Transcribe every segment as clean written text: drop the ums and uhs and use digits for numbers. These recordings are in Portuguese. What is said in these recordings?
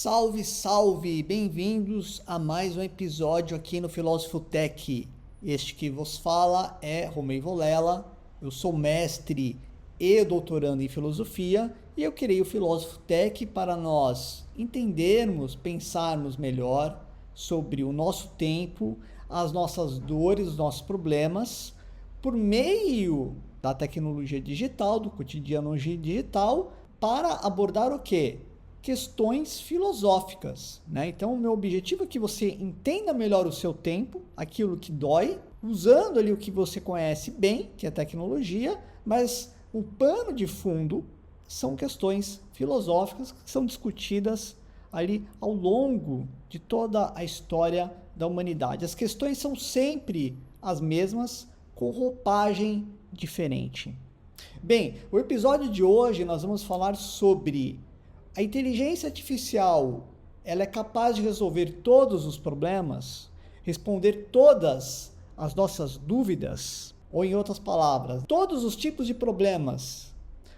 Salve, salve! Bem-vindos a mais um episódio aqui no Filósofo Tech. Este que vos fala é Romeu Volela, eu sou mestre e doutorando em filosofia e eu criei o Filósofo Tech para nós entendermos, pensarmos melhor sobre o nosso tempo, as nossas dores, os nossos problemas, por meio da tecnologia digital, do cotidiano digital, para abordar o quê? Questões filosóficas, né? Então, o meu objetivo é que você entenda melhor o seu tempo, aquilo que dói, usando ali o que você conhece bem, que é a tecnologia, mas o pano de fundo são questões filosóficas que são discutidas ali ao longo de toda a história da humanidade. As questões são sempre as mesmas, com roupagem diferente. Bem, o episódio de hoje nós vamos falar sobre a inteligência artificial. Ela é capaz de resolver todos os problemas, responder todas as nossas dúvidas, ou em outras palavras, todos os tipos de problemas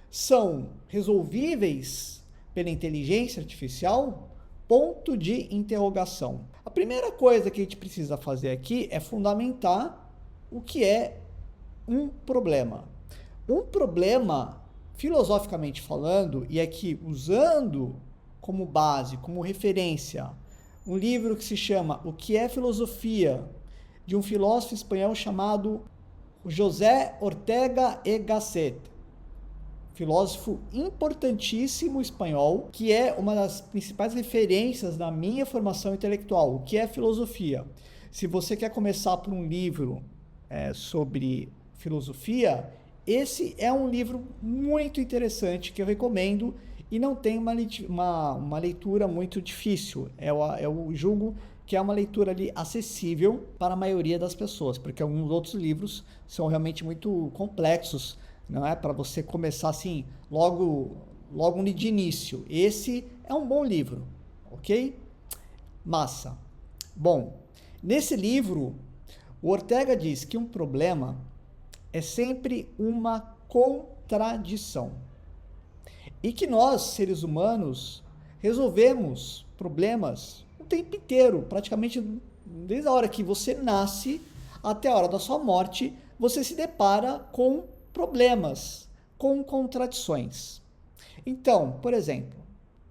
são resolvíveis pela inteligência artificial? Ponto de interrogação. A primeira coisa que a gente precisa fazer aqui é fundamentar o que é um problema. Um problema, filosoficamente falando, e aqui usando como base, como referência, um livro que se chama O que é Filosofia, de um filósofo espanhol chamado José Ortega y Gasset, filósofo importantíssimo espanhol, que é uma das principais referências da minha formação intelectual. O que é filosofia? Se você quer começar por um livro sobre filosofia, esse é um livro muito interessante que eu recomendo e não tem uma leitura muito difícil. Eu julgo que é uma leitura ali acessível para a maioria das pessoas, porque alguns outros livros são realmente muito complexos, não é? Para você começar assim, logo de início. Esse é um bom livro, ok? Massa. Bom, nesse livro, o Ortega diz que um problema é sempre uma contradição. E que nós, seres humanos, resolvemos problemas o tempo inteiro, praticamente desde a hora que você nasce até a hora da sua morte, você se depara com problemas, com contradições. Então, por exemplo,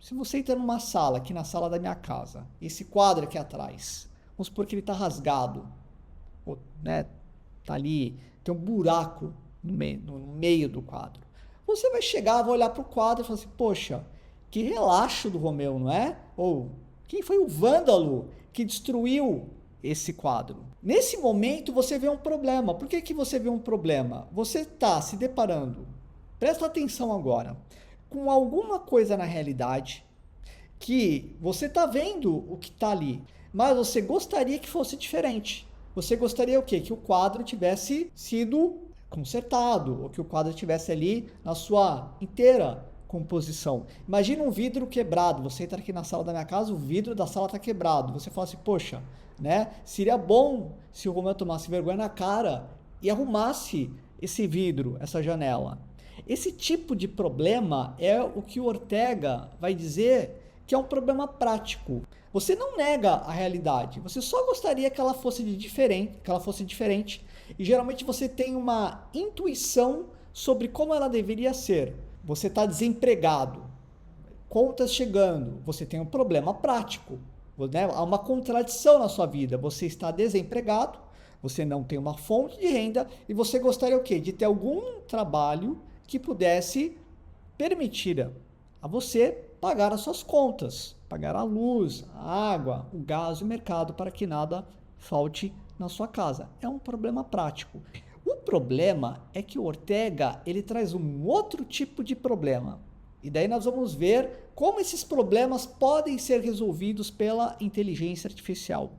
se você entra numa sala, aqui na sala da minha casa, esse quadro aqui atrás, vamos supor que ele está rasgado, né? Tá ali, tem um buraco no meio do quadro. Você vai chegar, vai olhar para o quadro e falar assim, poxa, que relaxo do Romeu, não é? Ou quem foi o vândalo que destruiu esse quadro? Nesse momento você vê um problema. Por que você vê um problema? Você está se deparando, presta atenção agora, com alguma coisa na realidade que você está vendo o que está ali, mas você gostaria que fosse diferente. Você gostaria o quê? Que o quadro tivesse sido consertado, ou que o quadro estivesse ali na sua inteira composição. Imagina um vidro quebrado, você entra aqui na sala da minha casa, o vidro da sala está quebrado. Você fala assim, poxa, né? Seria bom se o Romeu tomasse vergonha na cara e arrumasse esse vidro, essa janela. Esse tipo de problema é o que o Ortega vai dizer que é um problema prático. Você não nega a realidade, você só gostaria que ela fosse diferente, e geralmente você tem uma intuição sobre como ela deveria ser. Você está desempregado, contas chegando, você tem um problema prático, né? Há uma contradição na sua vida, você está desempregado, você não tem uma fonte de renda e você gostaria o quê? De ter algum trabalho que pudesse permitir a você pagar as suas contas, pagar a luz, a água, o gás e o mercado para que nada falte na sua casa. É um problema prático. O problema é que o Ortega, ele traz um outro tipo de problema. E daí nós vamos ver como esses problemas podem ser resolvidos pela inteligência artificial.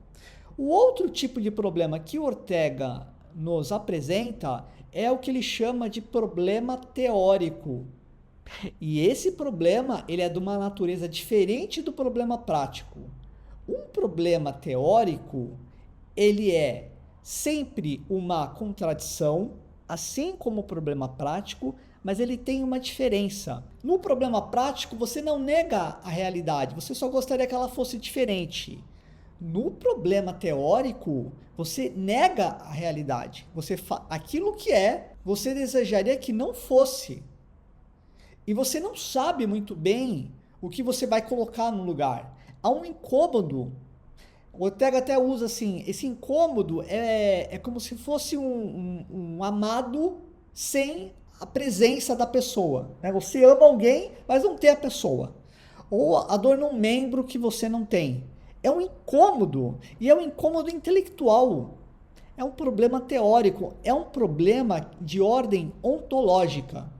O outro tipo de problema que o Ortega nos apresenta é o que ele chama de problema teórico. E esse problema, ele é de uma natureza diferente do problema prático. Um problema teórico, ele é sempre uma contradição, assim como o problema prático, mas ele tem uma diferença. No problema prático, você não nega a realidade, você só gostaria que ela fosse diferente. No problema teórico, você nega a realidade. Aquilo que é, você desejaria que não fosse. E você não sabe muito bem o que você vai colocar no lugar. Há um incômodo. O Ortega até usa assim, esse incômodo é como se fosse um amado sem a presença da pessoa. Né? Você ama alguém, mas não tem a pessoa. Ou a dor num membro que você não tem. É um incômodo, e é um incômodo intelectual. É um problema teórico, é um problema de ordem ontológica.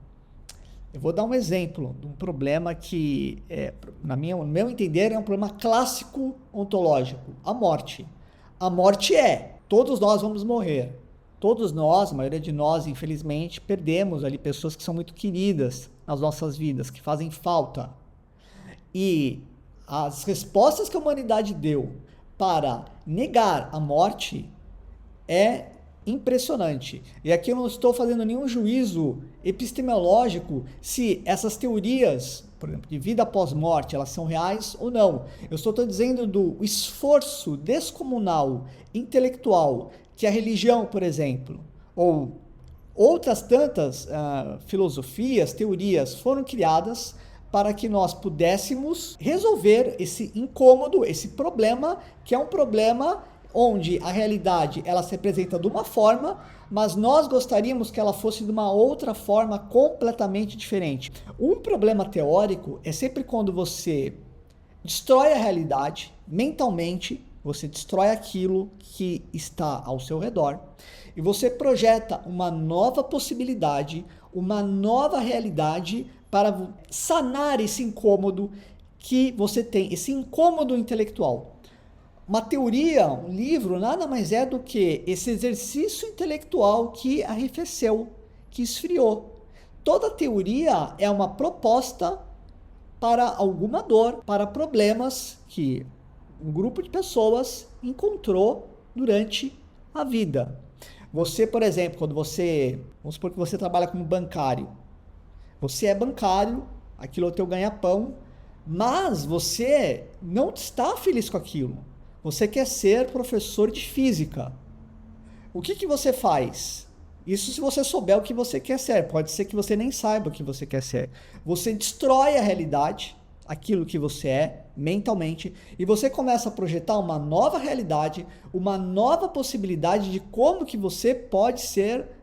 Eu vou dar um exemplo de um problema que, no meu entender, é um problema clássico ontológico. A morte. A morte todos nós vamos morrer. Todos nós, a maioria de nós, infelizmente, perdemos ali pessoas que são muito queridas nas nossas vidas, que fazem falta. E as respostas que a humanidade deu para negar a morte é impressionante. E aqui eu não estou fazendo nenhum juízo epistemológico se essas teorias, por exemplo, de vida após morte, elas são reais ou não. Eu estou dizendo do esforço descomunal, intelectual, que a religião, por exemplo, ou outras tantas filosofias, teorias foram criadas para que nós pudéssemos resolver esse incômodo, esse problema, que é um problema onde a realidade ela se apresenta de uma forma, mas nós gostaríamos que ela fosse de uma outra forma completamente diferente. Um problema teórico é sempre quando você destrói a realidade mentalmente, você destrói aquilo que está ao seu redor e você projeta uma nova possibilidade, uma nova realidade para sanar esse incômodo que você tem, esse incômodo intelectual. Uma teoria, um livro, nada mais é do que esse exercício intelectual que arrefeceu, que esfriou. Toda teoria é uma proposta para alguma dor, para problemas que um grupo de pessoas encontrou durante a vida. Você, por exemplo, vamos supor que você trabalha como bancário. Você é bancário, aquilo é o teu ganha-pão, mas você não está feliz com aquilo. Você quer ser professor de física. O que você faz? Isso se você souber o que você quer ser. Pode ser que você nem saiba o que você quer ser. Você destrói a realidade, aquilo que você é, mentalmente, e você começa a projetar uma nova realidade, uma nova possibilidade de como que você pode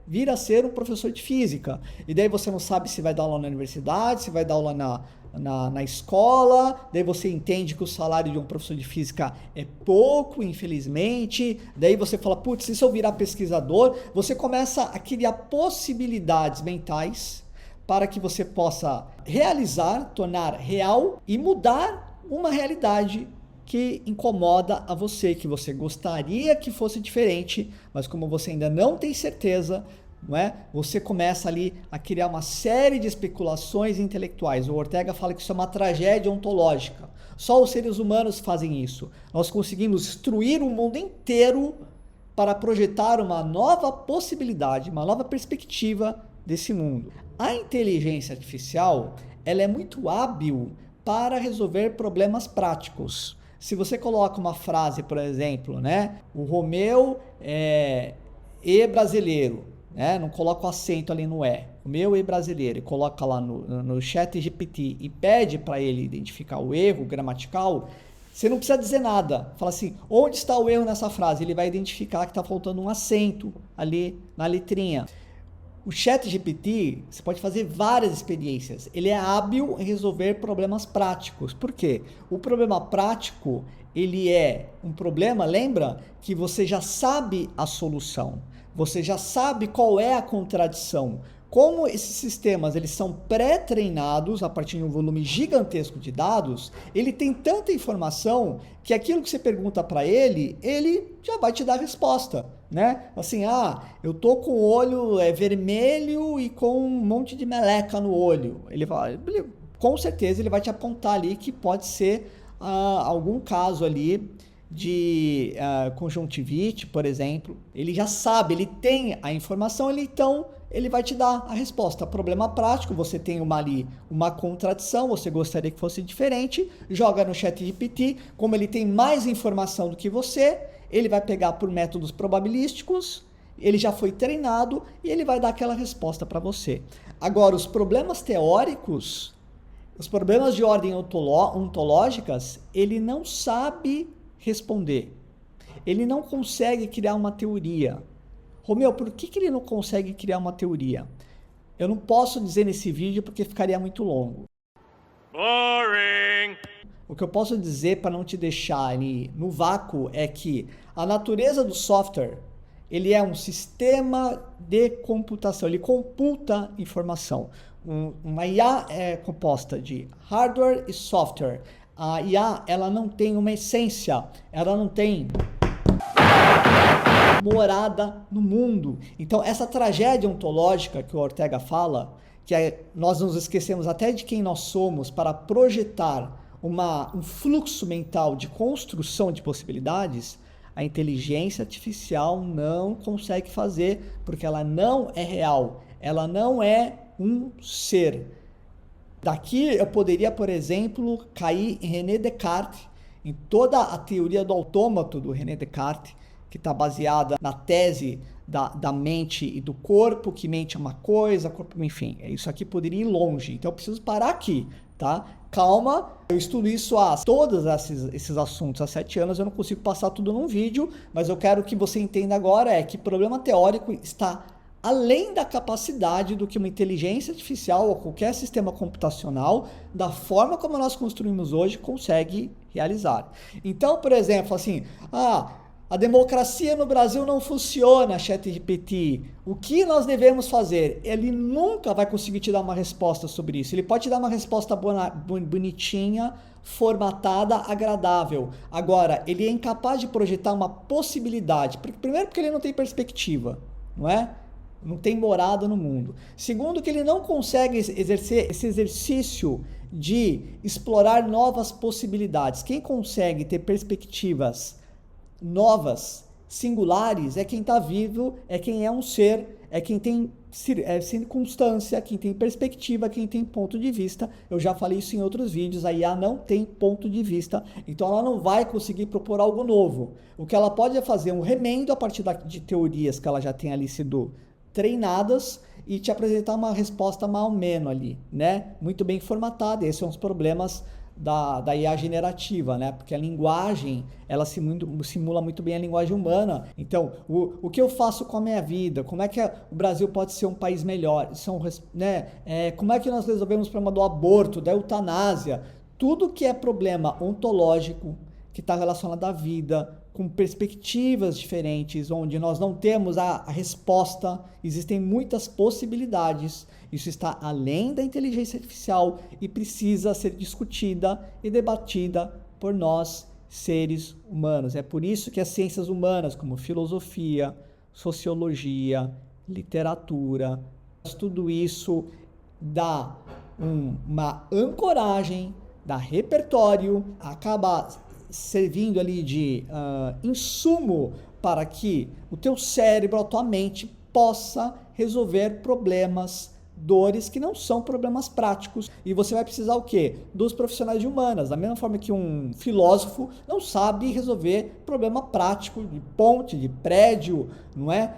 vir a ser um professor de física. E daí você não sabe se vai dar aula na universidade, se vai dar aula na escola, daí você entende que o salário de um professor de física é pouco, infelizmente, daí você fala, putz, se eu virar pesquisador, você começa a criar possibilidades mentais para que você possa realizar, tornar real e mudar uma realidade que incomoda a você, que você gostaria que fosse diferente, mas como você ainda não tem certeza, não é? Você começa ali a criar uma série de especulações intelectuais. O Ortega fala que isso é uma tragédia ontológica. Só os seres humanos fazem isso. Nós conseguimos destruir o mundo inteiro para projetar uma nova possibilidade, uma nova perspectiva desse mundo. A inteligência artificial, ela é muito hábil para resolver problemas práticos. Se você coloca uma frase, por exemplo, né? O Romeu é brasileiro, né? Não coloca o acento ali no E. Romeu é brasileiro. E coloca lá no chat GPT e pede para ele identificar o erro gramatical. Você não precisa dizer nada. Fala assim, onde está o erro nessa frase? Ele vai identificar que está faltando um acento ali na letrinha. O ChatGPT, você pode fazer várias experiências. Ele é hábil em resolver problemas práticos. Por quê? O problema prático, ele é um problema, lembra? Que você já sabe a solução. Você já sabe qual é a contradição. Como esses sistemas eles são pré-treinados a partir de um volume gigantesco de dados, ele tem tanta informação que aquilo que você pergunta para ele, ele já vai te dar a resposta, né? Assim, eu tô com o olho vermelho e com um monte de meleca no olho. Com certeza ele vai te apontar ali que pode ser algum caso ali de conjuntivite, por exemplo. Ele já sabe, ele tem a informação, então ele vai te dar a resposta. Problema prático, você tem uma contradição, você gostaria que fosse diferente, joga no ChatGPT, como ele tem mais informação do que você, ele vai pegar por métodos probabilísticos, ele já foi treinado e ele vai dar aquela resposta para você. Agora, os problemas teóricos, os problemas de ordem ontológicas, ele não sabe responder. Ele não consegue criar uma teoria. Romeu, por que ele não consegue criar uma teoria? Eu não posso dizer nesse vídeo porque ficaria muito longo. Boring! O que eu posso dizer para não te deixar ali no vácuo é que a natureza do software, ele é um sistema de computação, ele computa informação. Uma IA é composta de hardware e software. A IA, ela não tem uma essência, ela não tem morada no mundo. Então, essa tragédia ontológica que o Ortega fala, que nós nos esquecemos até de quem nós somos para projetar um fluxo mental de construção de possibilidades, a inteligência artificial não consegue fazer, porque ela não é real, ela não é um ser. Daqui eu poderia, por exemplo, cair em René Descartes, em toda a teoria do autômato do René Descartes, que está baseada na tese da mente e do corpo, que mente é uma coisa, corpo, enfim, isso aqui poderia ir longe, então eu preciso parar aqui, tá? Calma, eu estudo isso todos esses assuntos há 7 anos, eu não consigo passar tudo num vídeo, mas eu quero que você entenda agora que problema teórico está além da capacidade do que uma inteligência artificial ou qualquer sistema computacional, da forma como nós construímos hoje, consegue realizar. Então, por exemplo, assim, a democracia no Brasil não funciona, ChatGPT. O que nós devemos fazer? Ele nunca vai conseguir te dar uma resposta sobre isso. Ele pode te dar uma resposta bonitinha, formatada, agradável. Agora, ele é incapaz de projetar uma possibilidade. Primeiro, porque ele não tem perspectiva, não é? Não tem morada no mundo. Segundo, que ele não consegue exercer esse exercício de explorar novas possibilidades. Quem consegue ter perspectivas novas, singulares, é quem está vivo, é quem é um ser, é quem tem circunstância, quem tem perspectiva, quem tem ponto de vista. Eu já falei isso em outros vídeos, a IA não tem ponto de vista, então ela não vai conseguir propor algo novo. O que ela pode é fazer um remendo a partir de teorias que ela já tem ali sido treinadas e te apresentar uma resposta mais ou menos ali, né? Muito bem formatada. Esses são os problemas da IA generativa, né? Porque a linguagem, ela simula muito bem a linguagem humana. Então, o que eu faço com a minha vida? Como é que o Brasil pode ser um país melhor? Como é que nós resolvemos o problema do aborto, da eutanásia? Tudo que é problema ontológico, que está relacionado à vida, com perspectivas diferentes, onde nós não temos a resposta, existem muitas possibilidades. Isso está além da inteligência artificial e precisa ser discutida e debatida por nós, seres humanos. É por isso que as ciências humanas, como filosofia, sociologia, literatura, tudo isso dá uma ancoragem, dá repertório, acaba servindo ali de insumo para que o teu cérebro, a tua mente, possa resolver problemas, dores que não são problemas práticos. E você vai precisar o quê? Dos profissionais de humanas. Da mesma forma que um filósofo não sabe resolver problema prático de ponte, de prédio, não é?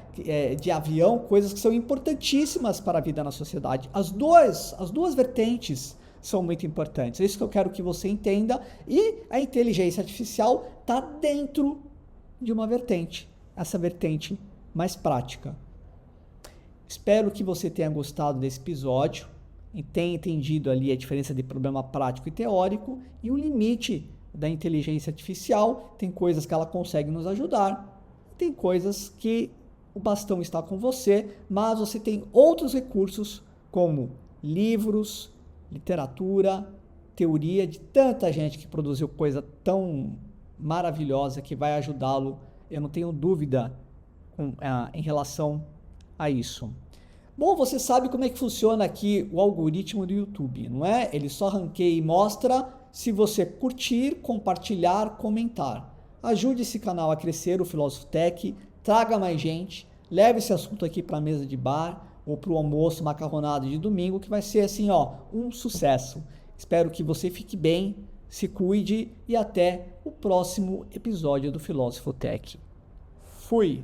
De avião, coisas que são importantíssimas para a vida na sociedade. As duas vertentes são muito importantes. É isso que eu quero que você entenda. E a inteligência artificial está dentro de uma vertente. Essa vertente mais prática. Espero que você tenha gostado desse episódio e tenha entendido ali a diferença de problema prático e teórico e o limite da inteligência artificial. Tem coisas que ela consegue nos ajudar, tem coisas que o bastão está com você, mas você tem outros recursos como livros, literatura, teoria de tanta gente que produziu coisa tão maravilhosa que vai ajudá-lo, eu não tenho dúvida em relação a isso. Bom, você sabe como é que funciona aqui o algoritmo do YouTube, não é? Ele só ranqueia e mostra se você curtir, compartilhar, comentar. Ajude esse canal a crescer, o Filósofo Tech, traga mais gente, leve esse assunto aqui para a mesa de bar, ou para o almoço macarronado de domingo, que vai ser assim, ó, um sucesso. Espero que você fique bem, se cuide e até o próximo episódio do Filósofo Tech. Fui!